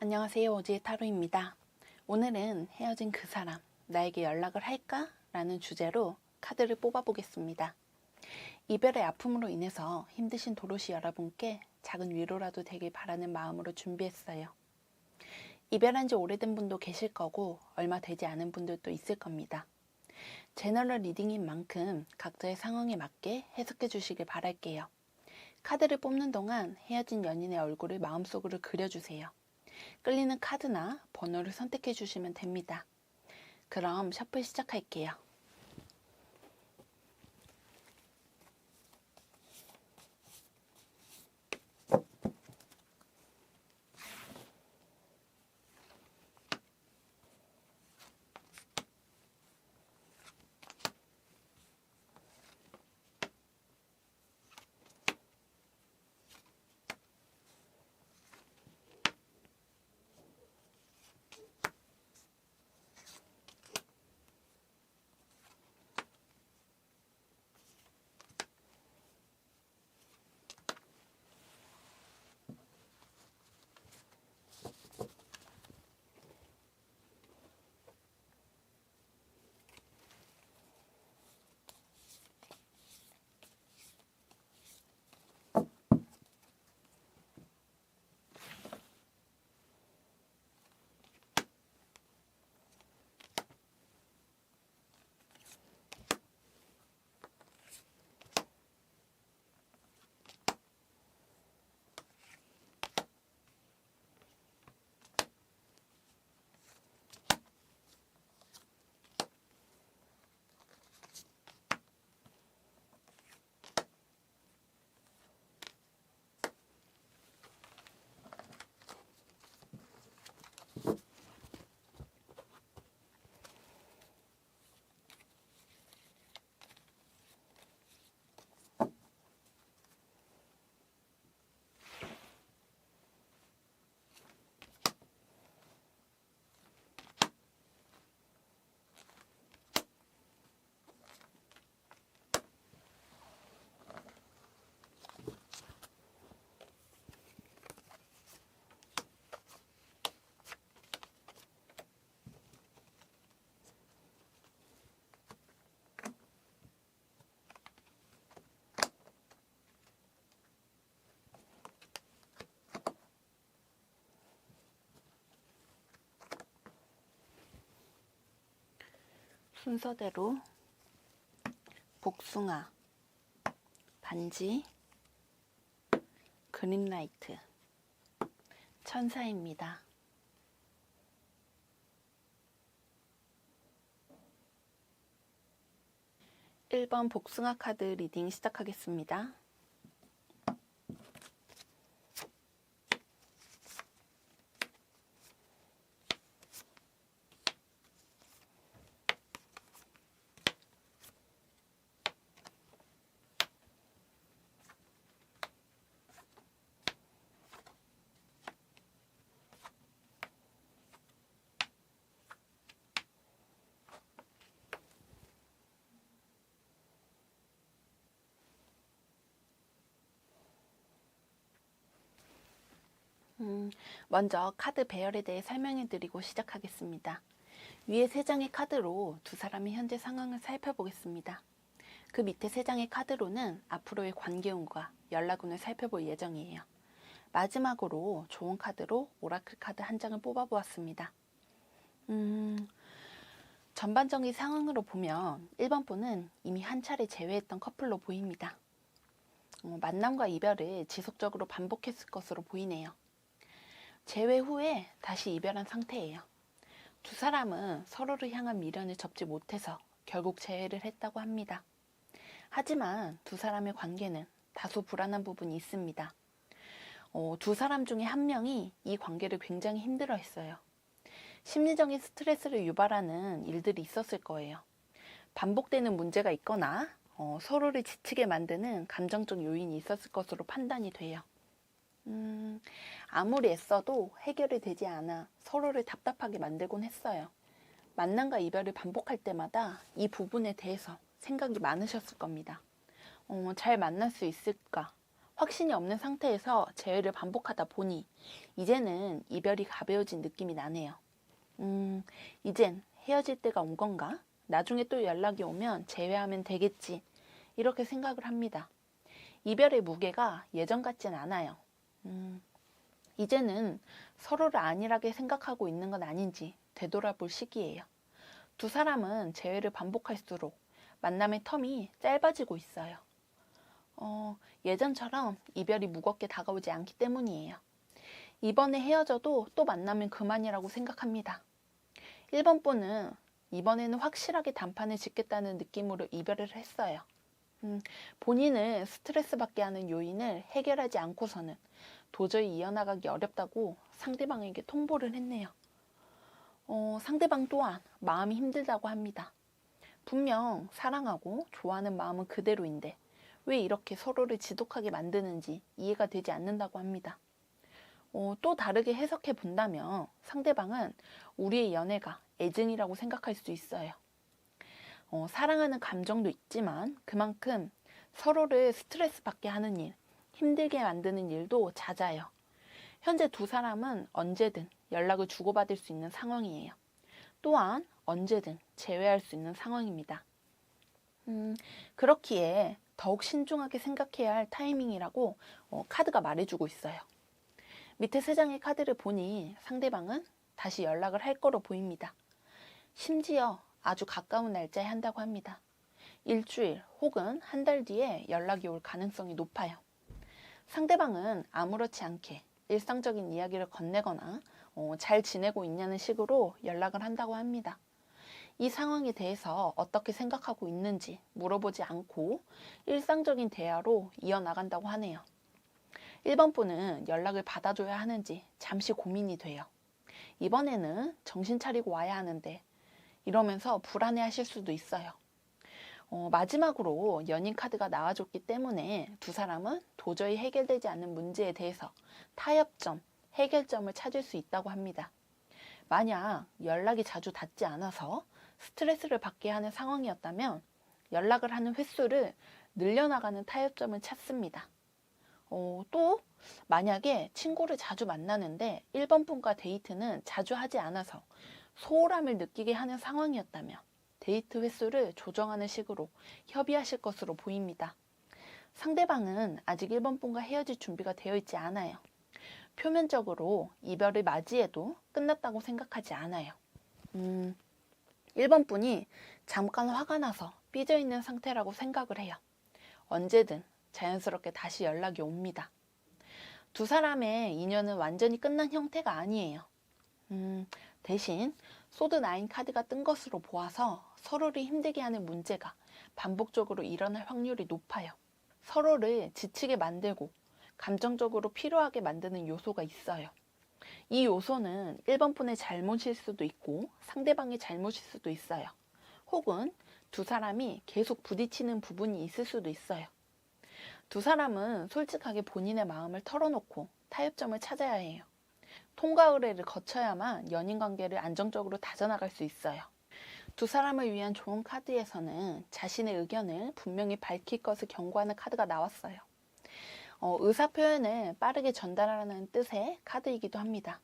안녕하세요. 오지의 타로입니다. 오늘은 헤어진 그 사람, 나에게 연락을 할까? 라는 주제로 카드를 뽑아보겠습니다. 이별의 아픔으로 인해서 힘드신 도로시 여러분께 작은 위로라도 되길 바라는 마음으로 준비했어요. 이별한 지 오래된 분도 계실 거고 얼마 되지 않은 분들도 있을 겁니다. 제너럴 리딩인 만큼 각자의 상황에 맞게 해석해 주시길 바랄게요. 카드를 뽑는 동안 헤어진 연인의 얼굴을 마음속으로 그려주세요. 끌리는 카드나 번호를 선택해 주시면 됩니다. 그럼 셔플 시작할게요. 순서대로 복숭아, 반지, 그린라이트, 천사입니다. (1번) 복숭아 카드 리딩 시작하겠습니다. 먼저 카드 배열에 대해 설명해 드리고 시작하겠습니다. 위에 3장의 카드로 두 사람의 현재 상황을 살펴보겠습니다. 그 밑에 3장의 카드로는 앞으로의 관계운과 연락운을 살펴볼 예정이에요. 마지막으로 좋은 카드로 오라클 카드 한 장을 뽑아보았습니다. 전반적인 상황으로 보면 1번 분은 이미 한 차례 재회했던 커플로 보입니다. 만남과 이별을 지속적으로 반복했을 것으로 보이네요. 재회 후에 다시 이별한 상태예요. 두 사람은 서로를 향한 미련을 접지 못해서 결국 재회를 했다고 합니다. 하지만 두 사람의 관계는 다소 불안한 부분이 있습니다. 두 사람 중에 한 명이 이 관계를 굉장히 힘들어했어요. 심리적인 스트레스를 유발하는 일들이 있었을 거예요. 반복되는 문제가 있거나 서로를 지치게 만드는 감정적 요인이 있었을 것으로 판단이 돼요. 아무리 애써도 해결이 되지 않아 서로를 답답하게 만들곤 했어요. 만남과 이별을 반복할 때마다 이 부분에 대해서 생각이 많으셨을 겁니다. 잘 만날 수 있을까? 확신이 없는 상태에서 재회를 반복하다 보니 이제는 이별이 가벼워진 느낌이 나네요. 이젠 헤어질 때가 온 건가? 나중에 또 연락이 오면 재회하면 되겠지. 이렇게 생각을 합니다. 이별의 무게가 예전 같진 않아요. 이제는 서로를 안일하게 생각하고 있는 건 아닌지 되돌아볼 시기예요. 두 사람은 재회를 반복할수록 만남의 텀이 짧아지고 있어요. 예전처럼 이별이 무겁게 다가오지 않기 때문이에요. 이번에 헤어져도 또 만나면 그만이라고 생각합니다. 1번 분은 이번에는 확실하게 단판을 짓겠다는 느낌으로 이별을 했어요. 본인을 스트레스 받게 하는 요인을 해결하지 않고서는 도저히 이어나가기 어렵다고 상대방에게 통보를 했네요. 상대방 또한 마음이 힘들다고 합니다. 분명 사랑하고 좋아하는 마음은 그대로인데 왜 이렇게 서로를 지독하게 만드는지 이해가 되지 않는다고 합니다. 또 다르게 해석해 본다면 상대방은 우리의 연애가 애증이라고 생각할 수 있어요. 사랑하는 감정도 있지만 그만큼 서로를 스트레스 받게 하는 일, 힘들게 만드는 일도 잦아요. 현재 두 사람은 언제든 연락을 주고받을 수 있는 상황이에요. 또한 언제든 재회할 수 있는 상황입니다. 그렇기에 더욱 신중하게 생각해야 할 타이밍이라고 카드가 말해주고 있어요. 밑에 세 장의 카드를 보니 상대방은 다시 연락을 할 거로 보입니다. 심지어 아주 가까운 날짜에 한다고 합니다. 일주일 혹은 한 달 뒤에 연락이 올 가능성이 높아요. 상대방은 아무렇지 않게 일상적인 이야기를 건네거나 잘 지내고 있냐는 식으로 연락을 한다고 합니다. 이 상황에 대해서 어떻게 생각하고 있는지 물어보지 않고 일상적인 대화로 이어나간다고 하네요. 1번 분은 연락을 받아줘야 하는지 잠시 고민이 돼요. 이번에는 정신 차리고 와야 하는데 이러면서 불안해 하실 수도 있어요. 마지막으로 연인 카드가 나와줬기 때문에 두 사람은 도저히 해결되지 않는 문제에 대해서 타협점, 해결점을 찾을 수 있다고 합니다. 만약 연락이 자주 닿지 않아서 스트레스를 받게 하는 상황이었다면 연락을 하는 횟수를 늘려나가는 타협점을 찾습니다. 또 만약에 친구를 자주 만나는데 1번 분과 데이트는 자주 하지 않아서 소홀함을 느끼게 하는 상황이었다면 데이트 횟수를 조정하는 식으로 협의하실 것으로 보입니다. 상대방은 아직 1번 분과 헤어질 준비가 되어 있지 않아요. 표면적으로 이별을 맞이해도 끝났다고 생각하지 않아요. 1번 분이 잠깐 화가 나서 삐져 있는 상태라고 생각을 해요. 언제든 자연스럽게 다시 연락이 옵니다. 두 사람의 인연은 완전히 끝난 형태가 아니에요. 대신 소드9 카드가 뜬 것으로 보아서 서로를 힘들게 하는 문제가 반복적으로 일어날 확률이 높아요. 서로를 지치게 만들고 감정적으로 피로하게 만드는 요소가 있어요. 이 요소는 1번 분의 잘못일 수도 있고 상대방의 잘못일 수도 있어요. 혹은 두 사람이 계속 부딪히는 부분이 있을 수도 있어요. 두 사람은 솔직하게 본인의 마음을 털어놓고 타협점을 찾아야 해요. 통과 의례를 거쳐야만 연인 관계를 안정적으로 다져나갈 수 있어요. 두 사람을 위한 좋은 카드에서는 자신의 의견을 분명히 밝힐 것을 경고하는 카드가 나왔어요. 의사 표현을 빠르게 전달하는 뜻의 카드이기도 합니다.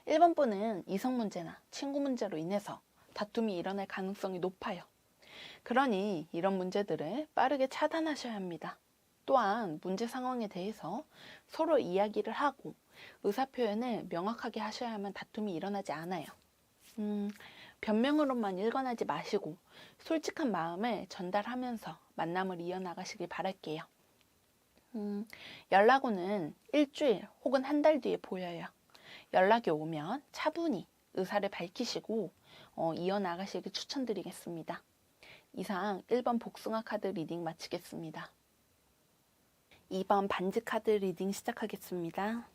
1번 분은 이성 문제나 친구 문제로 인해서 다툼이 일어날 가능성이 높아요. 그러니 이런 문제들을 빠르게 차단하셔야 합니다. 또한 문제 상황에 대해서 서로 이야기를 하고 의사 표현을 명확하게 하셔야만 다툼이 일어나지 않아요. 변명으로만 일관하지 마시고 솔직한 마음을 전달하면서 만남을 이어나가시길 바랄게요. 연락오는 일주일 혹은 한 달 뒤에 보여요. 연락이 오면 차분히 의사를 밝히시고 이어나가시길 추천드리겠습니다. 이상 1번 복숭아 카드 리딩 마치겠습니다. 2번 반지 카드 리딩 시작하겠습니다.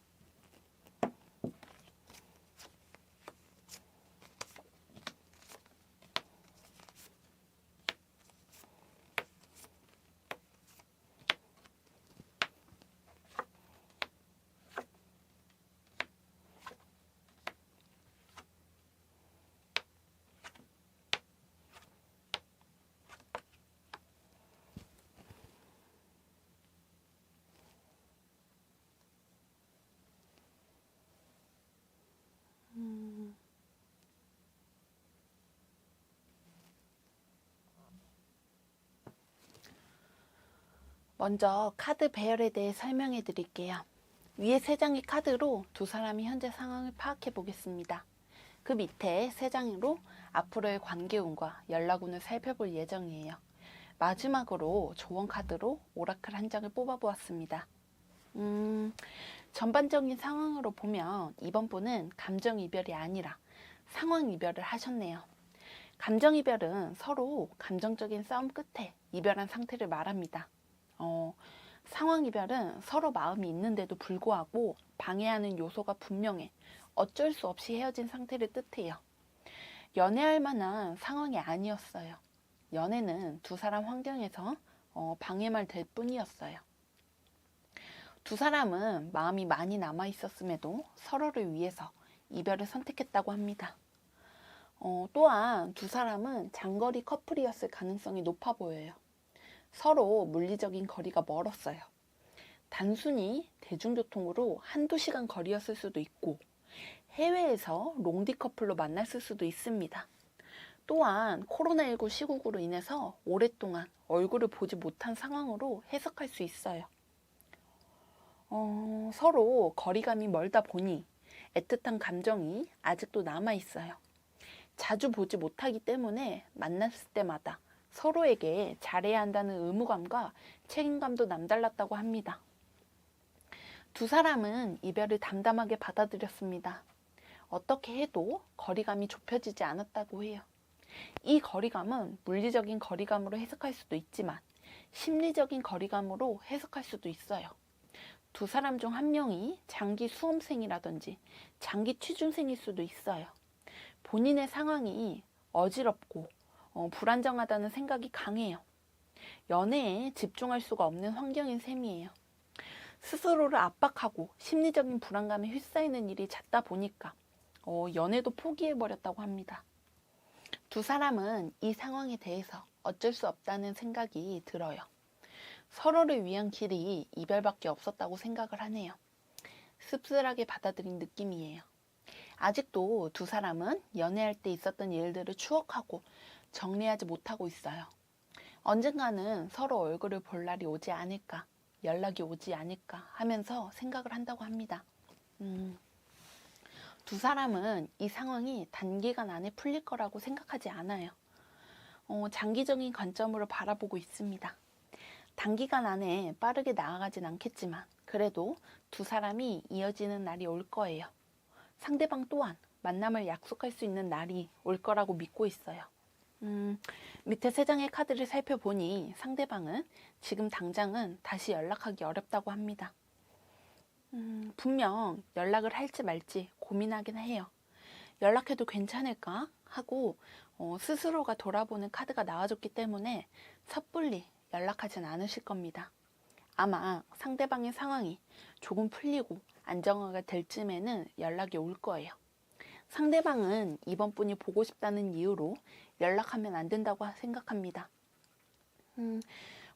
먼저 카드 배열에 대해 설명해 드릴게요. 위에 세 장의 카드로 두 사람이 현재 상황을 파악해 보겠습니다. 그 밑에 세 장으로 앞으로의 관계운과 연락운을 살펴볼 예정이에요. 마지막으로 조언 카드로 오라클 한 장을 뽑아 보았습니다. 전반적인 상황으로 보면 이번 분은 감정 이별이 아니라 상황 이별을 하셨네요. 감정 이별은 서로 감정적인 싸움 끝에 이별한 상태를 말합니다. 상황 이별은 서로 마음이 있는데도 불구하고 방해하는 요소가 분명해 어쩔 수 없이 헤어진 상태를 뜻해요. 연애할 만한 상황이 아니었어요. 연애는 두 사람 환경에서 방해만 될 뿐이었어요. 두 사람은 마음이 많이 남아 있었음에도 서로를 위해서 이별을 선택했다고 합니다. 또한 두 사람은 장거리 커플이었을 가능성이 높아 보여요. 서로 물리적인 거리가 멀었어요. 단순히 대중교통으로 한두 시간 거리였을 수도 있고 해외에서 롱디 커플로 만났을 수도 있습니다. 또한 코로나19 시국으로 인해서 오랫동안 얼굴을 보지 못한 상황으로 해석할 수 있어요. 서로 거리감이 멀다 보니 애틋한 감정이 아직도 남아 있어요. 자주 보지 못하기 때문에 만났을 때마다 서로에게 잘해야 한다는 의무감과 책임감도 남달랐다고 합니다. 두 사람은 이별을 담담하게 받아들였습니다. 어떻게 해도 거리감이 좁혀지지 않았다고 해요. 이 거리감은 물리적인 거리감으로 해석할 수도 있지만 심리적인 거리감으로 해석할 수도 있어요. 두 사람 중 한 명이 장기 수험생이라든지 장기 취준생일 수도 있어요. 본인의 상황이 어지럽고 불안정하다는 생각이 강해요. 연애에 집중할 수가 없는 환경인 셈이에요. 스스로를 압박하고 심리적인 불안감에 휩싸이는 일이 잦다 보니까 연애도 포기해버렸다고 합니다. 두 사람은 이 상황에 대해서 어쩔 수 없다는 생각이 들어요. 서로를 위한 길이 이별밖에 없었다고 생각을 하네요. 씁쓸하게 받아들인 느낌이에요. 아직도 두 사람은 연애할 때 있었던 일들을 추억하고 정리하지 못하고 있어요. 언젠가는 서로 얼굴을 볼 날이 오지 않을까, 연락이 오지 않을까 하면서 생각을 한다고 합니다. 두 사람은 이 상황이 단기간 안에 풀릴 거라고 생각하지 않아요. 장기적인 관점으로 바라보고 있습니다. 단기간 안에 빠르게 나아가진 않겠지만 그래도 두 사람이 이어지는 날이 올 거예요. 상대방 또한 만남을 약속할 수 있는 날이 올 거라고 믿고 있어요. 밑에 세 장의 카드를 살펴보니 상대방은 지금 당장은 다시 연락하기 어렵다고 합니다. 분명 연락을 할지 말지 고민하긴 해요. 연락해도 괜찮을까 하고 스스로가 돌아보는 카드가 나와줬기 때문에 섣불리 연락하진 않으실 겁니다. 아마 상대방의 상황이 조금 풀리고 안정화가 될 쯤에는 연락이 올 거예요. 상대방은 이번 분이 보고 싶다는 이유로 연락하면 안 된다고 생각합니다.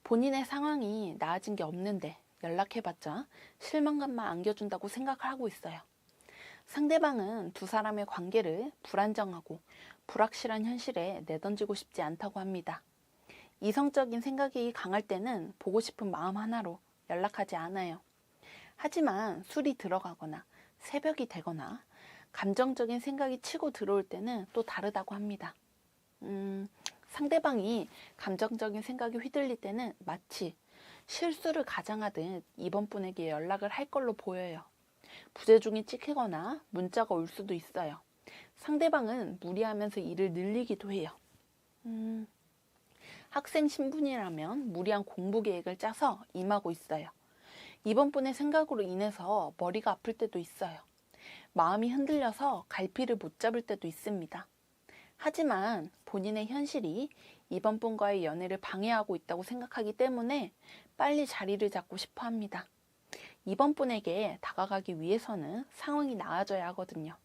본인의 상황이 나아진 게 없는데 연락해봤자 실망감만 안겨준다고 생각을 하고 있어요. 상대방은 두 사람의 관계를 불안정하고 불확실한 현실에 내던지고 싶지 않다고 합니다. 이성적인 생각이 강할 때는 보고 싶은 마음 하나로 연락하지 않아요. 하지만 술이 들어가거나 새벽이 되거나 감정적인 생각이 치고 들어올 때는 또 다르다고 합니다. 상대방이 감정적인 생각이 휘둘릴 때는 마치 실수를 가장하듯 이번 분에게 연락을 할 걸로 보여요. 부재중이 찍히거나 문자가 올 수도 있어요. 상대방은 무리하면서 일을 늘리기도 해요. 학생 신분이라면 무리한 공부 계획을 짜서 임하고 있어요. 이번 분의 생각으로 인해서 머리가 아플 때도 있어요. 마음이 흔들려서 갈피를 못 잡을 때도 있습니다. 하지만 본인의 현실이 이번 분과의 연애를 방해하고 있다고 생각하기 때문에 빨리 자리를 잡고 싶어 합니다. 이번 분에게 다가가기 위해서는 상황이 나아져야 하거든요.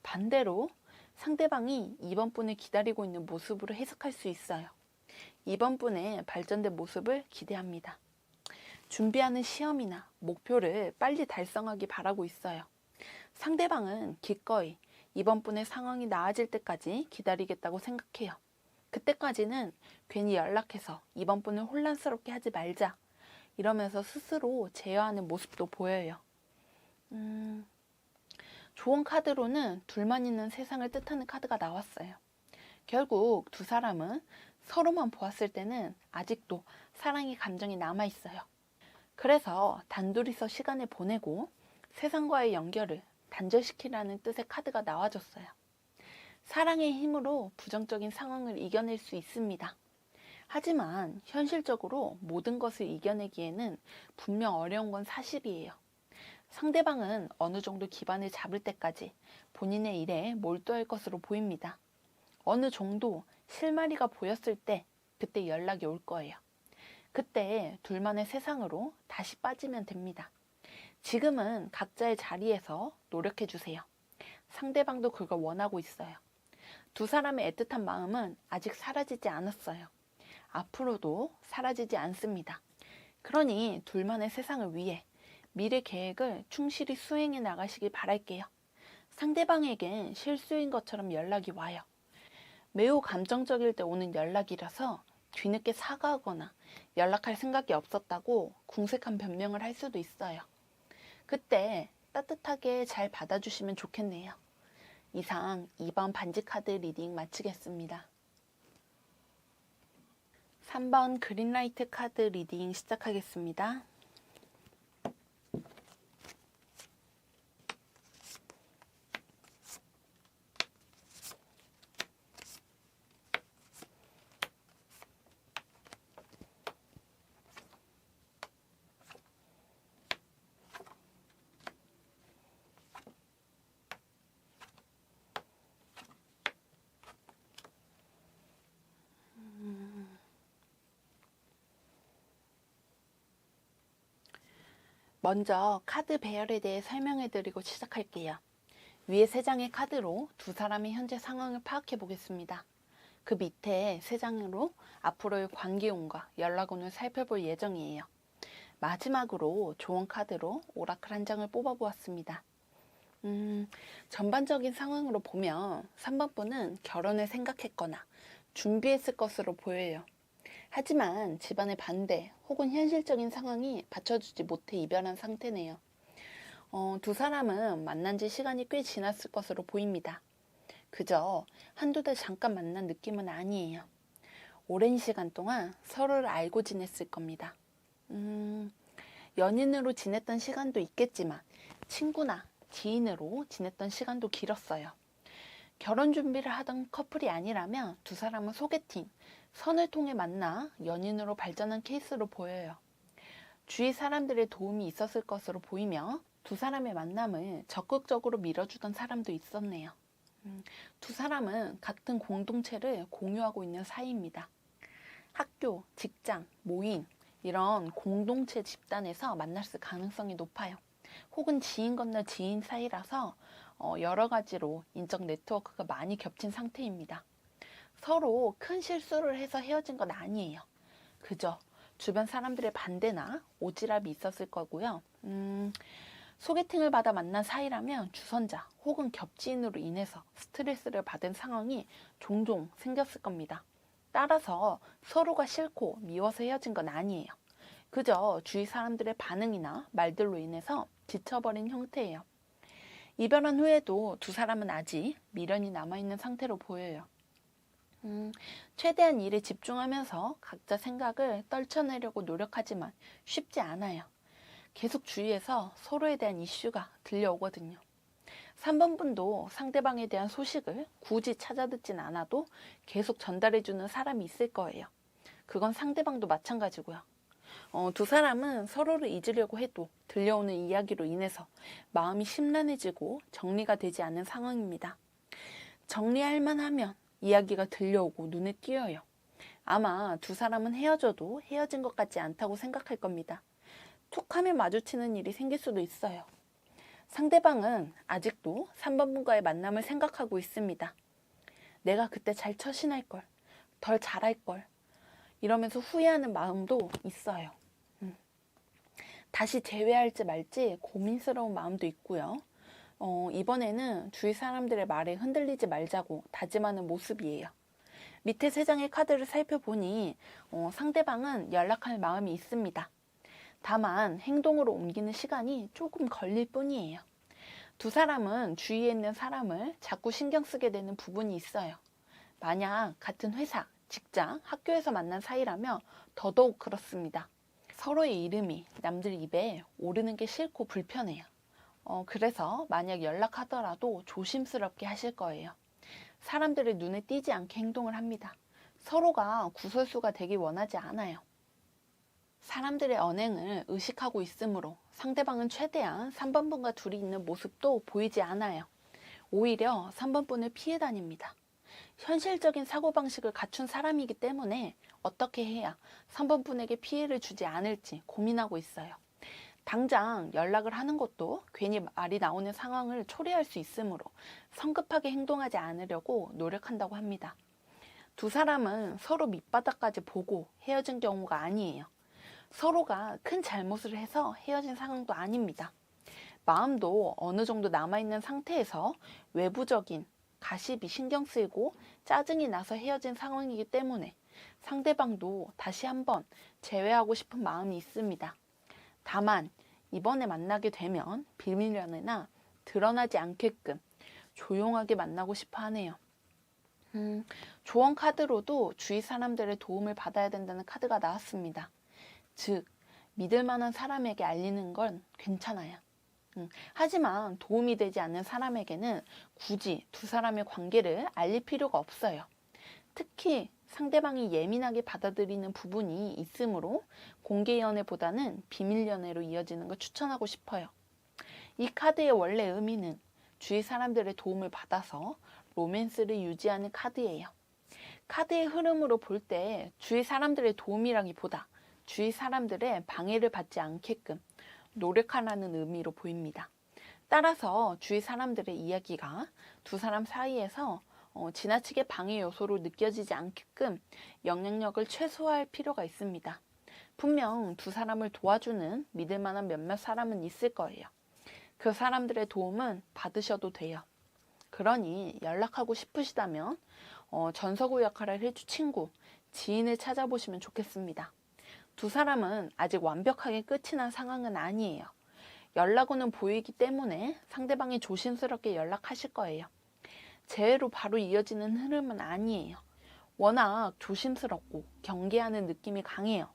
반대로 상대방이 이번 분을 기다리고 있는 모습으로 해석할 수 있어요. 이번 분의 발전된 모습을 기대합니다. 준비하는 시험이나 목표를 빨리 달성하기 바라고 있어요. 상대방은 기꺼이 이번 분의 상황이 나아질 때까지 기다리겠다고 생각해요. 그때까지는 괜히 연락해서 이번 분을 혼란스럽게 하지 말자. 이러면서 스스로 제어하는 모습도 보여요. 좋은 카드로는 둘만 있는 세상을 뜻하는 카드가 나왔어요. 결국 두 사람은 서로만 보았을 때는 아직도 사랑의 감정이 남아있어요. 그래서 단둘이서 시간을 보내고 세상과의 연결을 단절시키라는 뜻의 카드가 나와줬어요. 사랑의 힘으로 부정적인 상황을 이겨낼 수 있습니다. 하지만 현실적으로 모든 것을 이겨내기에는 분명 어려운 건 사실이에요. 상대방은 어느 정도 기반을 잡을 때까지 본인의 일에 몰두할 것으로 보입니다. 어느 정도 실마리가 보였을 때 그때 연락이 올 거예요. 그때 둘만의 세상으로 다시 빠지면 됩니다. 지금은 각자의 자리에서 노력해 주세요. 상대방도 그걸 원하고 있어요. 두 사람의 애틋한 마음은 아직 사라지지 않았어요. 앞으로도 사라지지 않습니다. 그러니 둘만의 세상을 위해 미래 계획을 충실히 수행해 나가시길 바랄게요. 상대방에겐 실수인 것처럼 연락이 와요. 매우 감정적일 때 오는 연락이라서 뒤늦게 사과하거나 연락할 생각이 없었다고 궁색한 변명을 할 수도 있어요. 그때 따뜻하게 잘 받아주시면 좋겠네요. 이상 2번 반지 카드 리딩 마치겠습니다. 3번 그린라이트 카드 리딩 시작하겠습니다. 먼저 카드 배열에 대해 설명해 드리고 시작할게요. 위에 3장의 카드로 두 사람의 현재 상황을 파악해 보겠습니다. 그 밑에 3장으로 앞으로의 관계운과 연락운을 살펴볼 예정이에요. 마지막으로 조언 카드로 오라클 한 장을 뽑아 보았습니다. 전반적인 상황으로 보면 3번 분은 결혼을 생각했거나 준비했을 것으로 보여요. 하지만 집안의 반대 혹은 현실적인 상황이 받쳐주지 못해 이별한 상태네요. 두 사람은 만난 지 시간이 꽤 지났을 것으로 보입니다. 그저 한두 달 잠깐 만난 느낌은 아니에요. 오랜 시간 동안 서로를 알고 지냈을 겁니다. 연인으로 지냈던 시간도 있겠지만 친구나 지인으로 지냈던 시간도 길었어요. 결혼 준비를 하던 커플이 아니라면 두 사람은 소개팅, 선을 통해 만나 연인으로 발전한 케이스로 보여요. 주위 사람들의 도움이 있었을 것으로 보이며 두 사람의 만남을 적극적으로 밀어주던 사람도 있었네요. 두 사람은 같은 공동체를 공유하고 있는 사이입니다. 학교, 직장, 모임 이런 공동체 집단에서 만났을 가능성이 높아요. 혹은 지인 건너 지인 사이라서 여러 가지로 인적 네트워크가 많이 겹친 상태입니다. 서로 큰 실수를 해서 헤어진 건 아니에요. 그저 주변 사람들의 반대나 오지랖이 있었을 거고요. 소개팅을 받아 만난 사이라면 주선자 혹은 겹지인으로 인해서 스트레스를 받은 상황이 종종 생겼을 겁니다. 따라서 서로가 싫고 미워서 헤어진 건 아니에요. 그저 주위 사람들의 반응이나 말들로 인해서 지쳐버린 형태예요. 이별한 후에도 두 사람은 아직 미련이 남아있는 상태로 보여요. 최대한 일에 집중하면서 각자 생각을 떨쳐내려고 노력하지만 쉽지 않아요. 계속 주위에서 서로에 대한 이슈가 들려오거든요. 3번 분도 상대방에 대한 소식을 굳이 찾아듣진 않아도 계속 전달해주는 사람이 있을 거예요. 그건 상대방도 마찬가지고요. 두 사람은 서로를 잊으려고 해도 들려오는 이야기로 인해서 마음이 심란해지고 정리가 되지 않는 상황입니다. 정리할 만하면 이야기가 들려오고 눈에 띄어요. 아마 두 사람은 헤어져도 헤어진 것 같지 않다고 생각할 겁니다. 툭 하면 마주치는 일이 생길 수도 있어요. 상대방은 아직도 3번 분과의 만남을 생각하고 있습니다. 내가 그때 잘 처신할걸, 덜 잘할걸 이러면서 후회하는 마음도 있어요. 다시 재회할지 말지 고민스러운 마음도 있고요. 이번에는 주위 사람들의 말에 흔들리지 말자고 다짐하는 모습이에요. 밑에 3장의 카드를 살펴보니 상대방은 연락할 마음이 있습니다. 다만 행동으로 옮기는 시간이 조금 걸릴 뿐이에요. 두 사람은 주위에 있는 사람을 자꾸 신경 쓰게 되는 부분이 있어요. 만약 같은 회사, 직장, 학교에서 만난 사이라면 더더욱 그렇습니다. 서로의 이름이 남들 입에 오르는 게 싫고 불편해요. 그래서 만약 연락하더라도 조심스럽게 하실 거예요. 사람들의 눈에 띄지 않게 행동을 합니다. 서로가 구설수가 되길 원하지 않아요. 사람들의 언행을 의식하고 있으므로 상대방은 최대한 3번분과 둘이 있는 모습도 보이지 않아요. 오히려 3번분을 피해 다닙니다. 현실적인 사고방식을 갖춘 사람이기 때문에 어떻게 해야 3번분에게 피해를 주지 않을지 고민하고 있어요. 당장 연락을 하는 것도 괜히 말이 나오는 상황을 초래할 수 있으므로 성급하게 행동하지 않으려고 노력한다고 합니다. 두 사람은 서로 밑바닥까지 보고 헤어진 경우가 아니에요. 서로가 큰 잘못을 해서 헤어진 상황도 아닙니다. 마음도 어느 정도 남아있는 상태에서 외부적인 가십이 신경 쓰이고 짜증이 나서 헤어진 상황이기 때문에 상대방도 다시 한번 재회하고 싶은 마음이 있습니다. 다만 이번에 만나게 되면 비밀 연애나 드러나지 않게끔 조용하게 만나고 싶어 하네요. 조언 카드로도 주위 사람들의 도움을 받아야 된다는 카드가 나왔습니다. 즉, 믿을 만한 사람에게 알리는 건 괜찮아요. 하지만 도움이 되지 않는 사람에게는 굳이 두 사람의 관계를 알릴 필요가 없어요. 특히 상대방이 예민하게 받아들이는 부분이 있으므로 공개 연애보다는 비밀 연애로 이어지는 걸 추천하고 싶어요. 이 카드의 원래 의미는 주위 사람들의 도움을 받아서 로맨스를 유지하는 카드예요. 카드의 흐름으로 볼 때 주위 사람들의 도움이라기보다 주위 사람들의 방해를 받지 않게끔 노력하라는 의미로 보입니다. 따라서 주위 사람들의 이야기가 두 사람 사이에서 지나치게 방해 요소로 느껴지지 않게끔 영향력을 최소화할 필요가 있습니다. 분명 두 사람을 도와주는 믿을 만한 몇몇 사람은 있을 거예요. 그 사람들의 도움은 받으셔도 돼요. 그러니 연락하고 싶으시다면 전서구 역할을 해줄 친구, 지인을 찾아보시면 좋겠습니다. 두 사람은 아직 완벽하게 끝이 난 상황은 아니에요. 연락원은 보이기 때문에 상대방이 조심스럽게 연락하실 거예요. 재회로 바로 이어지는 흐름은 아니에요. 워낙 조심스럽고 경계하는 느낌이 강해요.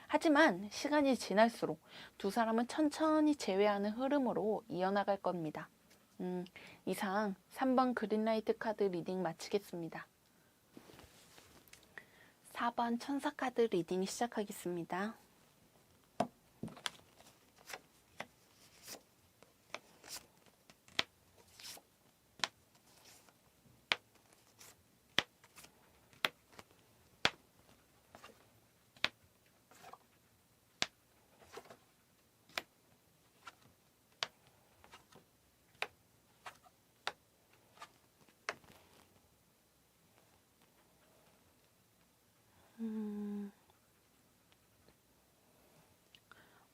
하지만 시간이 지날수록 두 사람은 천천히 재회하는 흐름으로 이어나갈 겁니다. 이상 3번 그린라이트 카드 리딩 마치겠습니다. 4번 천사카드 리딩 시작하겠습니다.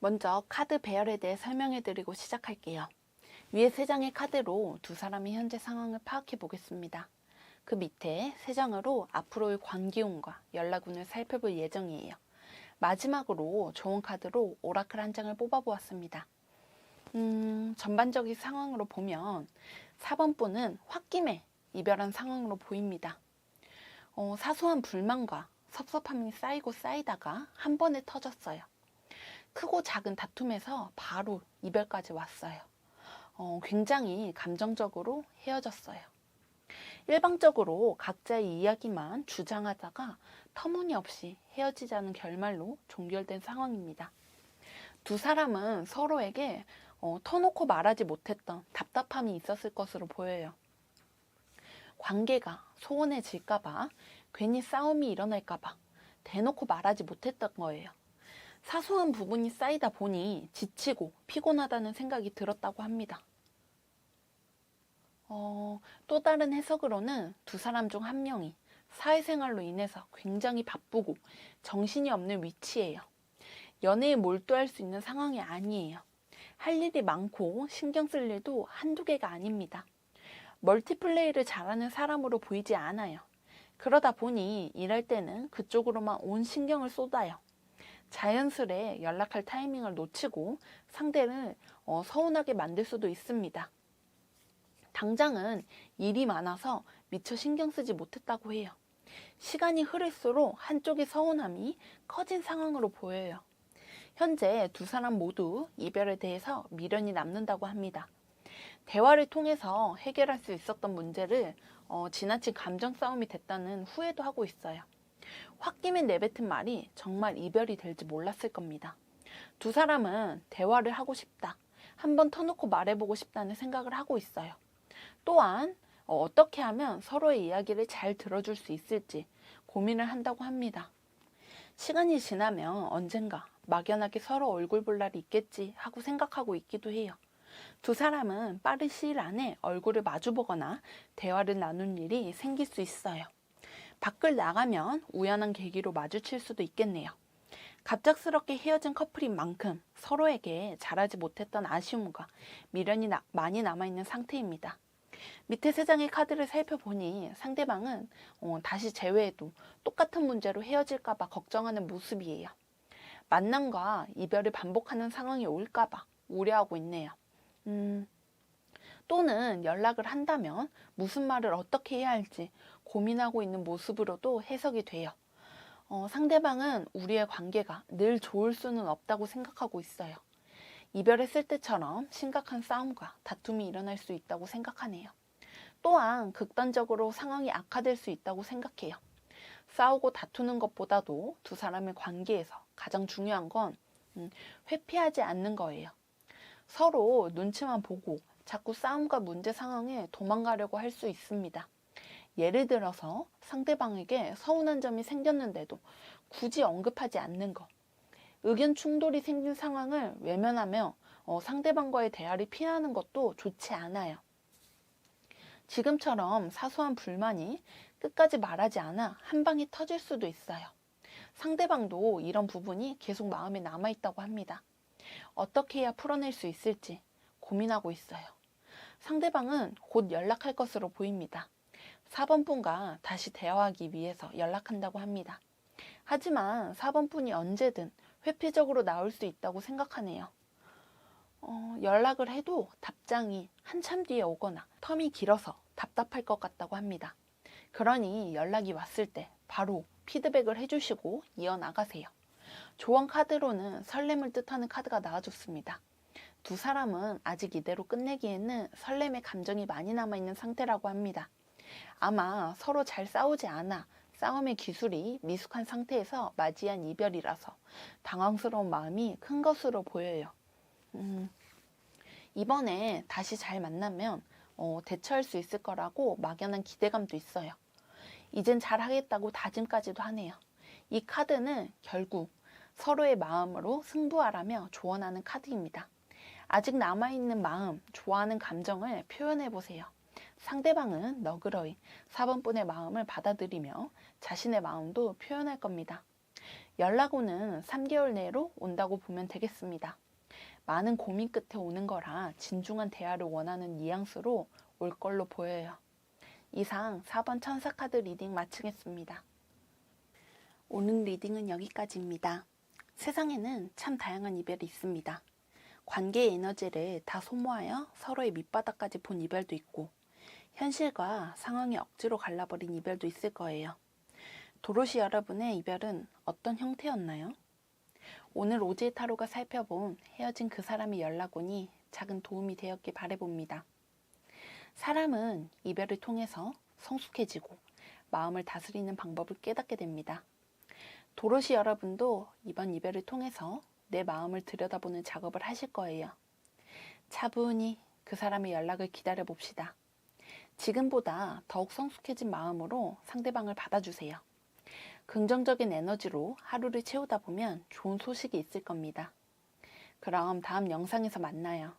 먼저 카드 배열에 대해 설명해드리고 시작할게요. 위에 3장의 카드로 두 사람의 현재 상황을 파악해 보겠습니다. 그 밑에 3장으로 앞으로의 관계운과 연락운을 살펴볼 예정이에요. 마지막으로 조언 카드로 오라클 한 장을 뽑아보았습니다. 전반적인 상황으로 보면 4번 분은 홧김에 이별한 상황으로 보입니다. 사소한 불만과 섭섭함이 쌓이고 쌓이다가 한 번에 터졌어요. 크고 작은 다툼에서 바로 이별까지 왔어요. 굉장히 감정적으로 헤어졌어요. 일방적으로 각자의 이야기만 주장하다가 터무니없이 헤어지자는 결말로 종결된 상황입니다. 두 사람은 서로에게 터놓고 말하지 못했던 답답함이 있었을 것으로 보여요. 관계가 소원해질까봐, 괜히 싸움이 일어날까봐 대놓고 말하지 못했던 거예요. 사소한 부분이 쌓이다 보니 지치고 피곤하다는 생각이 들었다고 합니다. 또 다른 해석으로는 두 사람 중 한 명이 사회생활로 인해서 굉장히 바쁘고 정신이 없는 위치예요. 연애에 몰두할 수 있는 상황이 아니에요. 할 일이 많고 신경 쓸 일도 한두 개가 아닙니다. 멀티플레이를 잘하는 사람으로 보이지 않아요. 그러다 보니 일할 때는 그쪽으로만 온 신경을 쏟아요. 자연스레 연락할 타이밍을 놓치고 상대를 서운하게 만들 수도 있습니다. 당장은 일이 많아서 미처 신경 쓰지 못했다고 해요. 시간이 흐를수록 한쪽의 서운함이 커진 상황으로 보여요. 현재 두 사람 모두 이별에 대해서 미련이 남는다고 합니다. 대화를 통해서 해결할 수 있었던 문제를 지나친 감정 싸움이 됐다는 후회도 하고 있어요. 홧김에 내뱉은 말이 정말 이별이 될지 몰랐을 겁니다. 두 사람은 대화를 하고 싶다, 한번 터놓고 말해보고 싶다는 생각을 하고 있어요. 또한 어떻게 하면 서로의 이야기를 잘 들어줄 수 있을지 고민을 한다고 합니다. 시간이 지나면 언젠가 막연하게 서로 얼굴 볼 날이 있겠지 하고 생각하고 있기도 해요. 두 사람은 빠른 시일 안에 얼굴을 마주보거나 대화를 나눈 일이 생길 수 있어요. 밖을 나가면 우연한 계기로 마주칠 수도 있겠네요. 갑작스럽게 헤어진 커플인 만큼 서로에게 잘하지 못했던 아쉬움과 미련이 많이 남아있는 상태입니다. 밑에 세 장의 카드를 살펴보니 상대방은 다시 재회해도 똑같은 문제로 헤어질까봐 걱정하는 모습이에요. 만남과 이별을 반복하는 상황이 올까봐 우려하고 있네요. 또는 연락을 한다면 무슨 말을 어떻게 해야 할지 고민하고 있는 모습으로도 해석이 돼요. 상대방은 우리의 관계가 늘 좋을 수는 없다고 생각하고 있어요. 이별했을 때처럼 심각한 싸움과 다툼이 일어날 수 있다고 생각하네요. 또한 극단적으로 상황이 악화될 수 있다고 생각해요. 싸우고 다투는 것보다도 두 사람의 관계에서 가장 중요한 건 회피하지 않는 거예요. 서로 눈치만 보고 자꾸 싸움과 문제 상황에 도망가려고 할 수 있습니다. 예를 들어서 상대방에게 서운한 점이 생겼는데도 굳이 언급하지 않는 것. 의견 충돌이 생긴 상황을 외면하며 상대방과의 대화를 피하는 것도 좋지 않아요. 지금처럼 사소한 불만이 끝까지 말하지 않아 한 방에 터질 수도 있어요. 상대방도 이런 부분이 계속 마음에 남아있다고 합니다. 어떻게 해야 풀어낼 수 있을지 고민하고 있어요. 상대방은 곧 연락할 것으로 보입니다. 4번 분과 다시 대화하기 위해서 연락한다고 합니다. 하지만 4번 분이 언제든 회피적으로 나올 수 있다고 생각하네요. 연락을 해도 답장이 한참 뒤에 오거나 텀이 길어서 답답할 것 같다고 합니다. 그러니 연락이 왔을 때 바로 피드백을 해주시고 이어나가세요. 조언 카드로는 설렘을 뜻하는 카드가 나와줬습니다. 두 사람은 아직 이대로 끝내기에는 설렘의 감정이 많이 남아있는 상태라고 합니다. 아마 서로 잘 싸우지 않아 싸움의 기술이 미숙한 상태에서 맞이한 이별이라서 당황스러운 마음이 큰 것으로 보여요. 이번에 다시 잘 만나면 대처할 수 있을 거라고 막연한 기대감도 있어요. 이젠 잘하겠다고 다짐까지도 하네요. 이 카드는 결국 서로의 마음으로 승부하라며 조언하는 카드입니다. 아직 남아있는 마음, 좋아하는 감정을 표현해보세요. 상대방은 너그러이 4번 분의 마음을 받아들이며 자신의 마음도 표현할 겁니다. 연락 오는 3개월 내로 온다고 보면 되겠습니다. 많은 고민 끝에 오는 거라 진중한 대화를 원하는 뉘앙스로 올 걸로 보여요. 이상 4번 천사카드 리딩 마치겠습니다. 오늘 리딩은 여기까지입니다. 세상에는 참 다양한 이별이 있습니다. 관계의 에너지를 다 소모하여 서로의 밑바닥까지 본 이별도 있고 현실과 상황이 억지로 갈라버린 이별도 있을 거예요. 도로시 여러분의 이별은 어떤 형태였나요? 오늘 오지의 타로가 살펴본 헤어진 그 사람의 연락운이 작은 도움이 되었길 바라봅니다. 사람은 이별을 통해서 성숙해지고 마음을 다스리는 방법을 깨닫게 됩니다. 도로시 여러분도 이번 이별을 통해서 내 마음을 들여다보는 작업을 하실 거예요. 차분히 그 사람의 연락을 기다려 봅시다. 지금보다 더욱 성숙해진 마음으로 상대방을 받아주세요. 긍정적인 에너지로 하루를 채우다 보면 좋은 소식이 있을 겁니다. 그럼 다음 영상에서 만나요.